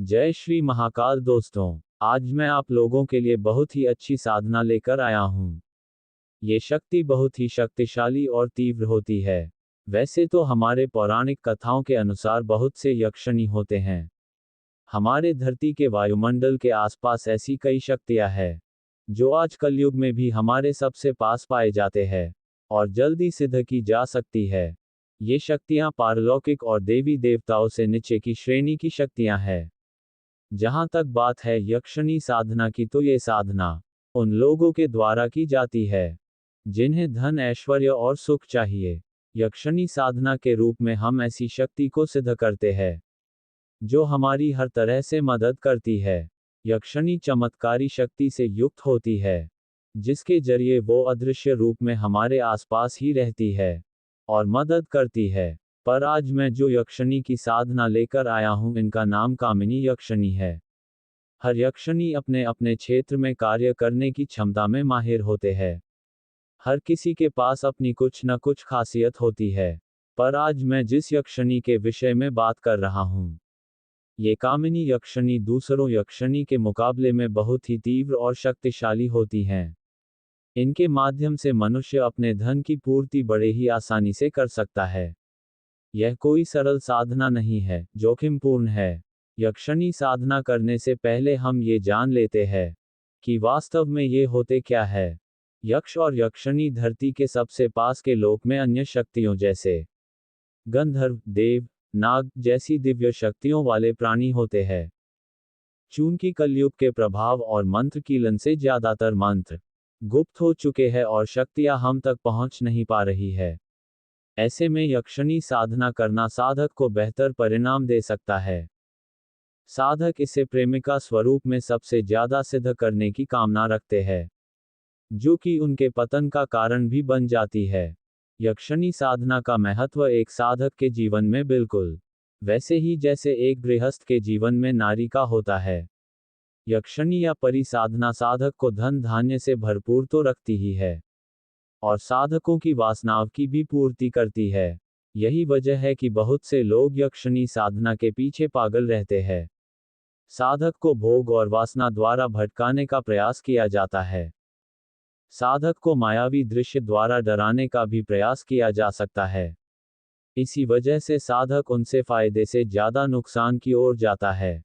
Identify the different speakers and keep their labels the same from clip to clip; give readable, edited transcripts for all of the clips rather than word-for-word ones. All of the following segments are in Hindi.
Speaker 1: जय श्री महाकाल दोस्तों, आज मैं आप लोगों के लिए बहुत ही अच्छी साधना लेकर आया हूँ। ये शक्ति बहुत ही शक्तिशाली और तीव्र होती है। वैसे तो हमारे पौराणिक कथाओं के अनुसार बहुत से यक्षिणी होते हैं। हमारे धरती के वायुमंडल के आसपास ऐसी कई शक्तियां हैं, जो आज कलयुग में भी हमारे सबसे पास पाए जाते हैं और जल्दी सिद्ध की जा सकती है। ये शक्तियां पारलौकिक और देवी देवताओं से नीचे की श्रेणी की शक्तियां हैं। जहां तक बात है यक्षिणी साधना की, तो ये साधना उन लोगों के द्वारा की जाती है जिन्हें धन, ऐश्वर्य और सुख चाहिए। यक्षिणी साधना के रूप में हम ऐसी शक्ति को सिद्ध करते हैं जो हमारी हर तरह से मदद करती है। यक्षिणी चमत्कारी शक्ति से युक्त होती है, जिसके जरिए वो अदृश्य रूप में हमारे आसपास ही रहती है और मदद करती है। पर आज मैं जो यक्षिणी की साधना लेकर आया हूं, इनका नाम कामिनी यक्षिणी है। हर यक्षिणी अपने अपने क्षेत्र में कार्य करने की क्षमता में माहिर होते हैं। हर किसी के पास अपनी कुछ न कुछ खासियत होती है। पर आज मैं जिस यक्षिणी के विषय में बात कर रहा हूं, ये कामिनी यक्षिणी दूसरों यक्षिणी के मुकाबले में बहुत ही तीव्र और शक्तिशाली होती हैं। इनके माध्यम से मनुष्य अपने धन की पूर्ति बड़े ही आसानी से कर सकता है। यह कोई सरल साधना नहीं है, जोखिमपूर्ण है। यक्षिणी साधना करने से पहले हम ये जान लेते हैं कि वास्तव में ये होते क्या है। यक्ष और यक्षिणी धरती के सबसे पास के लोक में अन्य शक्तियों जैसे गंधर्व, देव, नाग जैसी दिव्य शक्तियों वाले प्राणी होते हैं। चूंकि कलयुग के प्रभाव और मंत्र कीलन से ज्यादातर मंत्र गुप्त हो चुके हैं और शक्तियां हम तक पहुंच नहीं पा रही है, ऐसे में यक्षिणी साधना करना साधक को बेहतर परिणाम दे सकता है। साधक इसे प्रेमिका स्वरूप में सबसे ज्यादा सिद्ध करने की कामना रखते हैं, जो कि उनके पतन का कारण भी बन जाती है। यक्षिणी साधना का महत्व एक साधक के जीवन में बिल्कुल वैसे ही जैसे एक गृहस्थ के जीवन में नारी का होता है। यक्षिणी या परी साधना साधक को धन धान्य से भरपूर तो रखती ही है, और साधकों की वासनाओं की भी पूर्ति करती है। यही वजह है कि बहुत से लोग यक्षिणी साधना के पीछे पागल रहते हैं। साधक को भोग और वासना द्वारा भटकाने का प्रयास किया जाता है। साधक को मायावी दृश्य द्वारा डराने का भी प्रयास किया जा सकता है। इसी वजह से साधक उनसे फायदे से ज्यादा नुकसान की ओर जाता है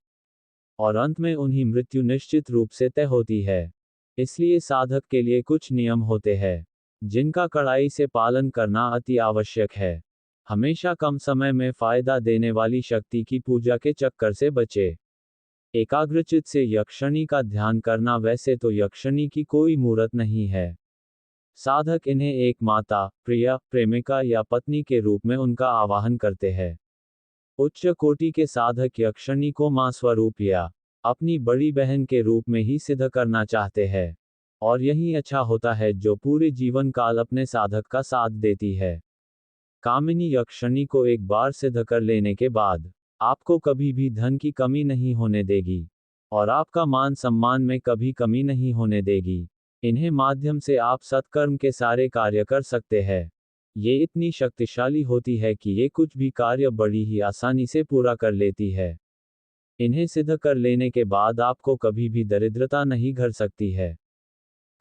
Speaker 1: और अंत में उन्हीं मृत्यु निश्चित रूप से तय होती है। इसलिए साधक के लिए कुछ नियम होते हैं जिनका कड़ाई से पालन करना अति आवश्यक है। हमेशा कम समय में फायदा देने वाली शक्ति की पूजा के चक्कर से बचे। एकाग्रचित से यक्षिणी का ध्यान करना। वैसे तो यक्षिणी की कोई मूर्त नहीं है। साधक इन्हें एक माता, प्रिया, प्रेमिका या पत्नी के रूप में उनका आवाहन करते हैं। उच्च कोटि के साधक यक्षिणी को मां स्वरूप या अपनी बड़ी बहन के रूप में ही सिद्ध करना चाहते हैं, और यही अच्छा होता है जो पूरे जीवन काल अपने साधक का साथ देती है। कामिनी यक्षिणी को एक बार सिद्ध कर लेने के बाद आपको कभी भी धन की कमी नहीं होने देगी और आपका मान सम्मान में कभी कमी नहीं होने देगी। इन्हें माध्यम से आप सत्कर्म के सारे कार्य कर सकते हैं। ये इतनी शक्तिशाली होती है कि ये कुछ भी कार्य बड़ी ही आसानी से पूरा कर लेती है। इन्हें सिद्ध कर लेने के बाद आपको कभी भी दरिद्रता नहीं घर सकती है।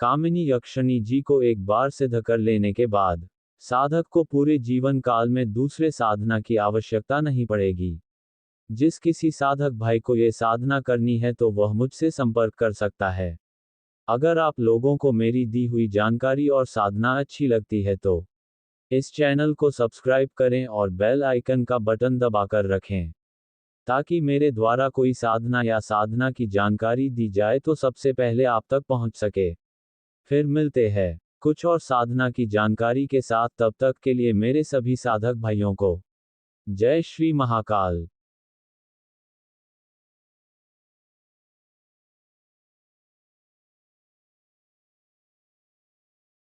Speaker 1: कामिनी यक्षिणी जी को एक बार सिद्ध कर लेने के बाद साधक को पूरे जीवन काल में दूसरे साधना की आवश्यकता नहीं पड़ेगी। जिस किसी साधक भाई को ये साधना करनी है तो वह मुझसे संपर्क कर सकता है। अगर आप लोगों को मेरी दी हुई जानकारी और साधना अच्छी लगती है तो इस चैनल को सब्सक्राइब करें और बेल आइकन का बटन दबाकर रखें, ताकि मेरे द्वारा कोई साधना या साधना की जानकारी दी जाए तो सबसे पहले आप तक पहुंच सके। फिर मिलते हैं कुछ और साधना की जानकारी के साथ। तब तक के लिए मेरे सभी साधक भाइयों को जय श्री महाकाल।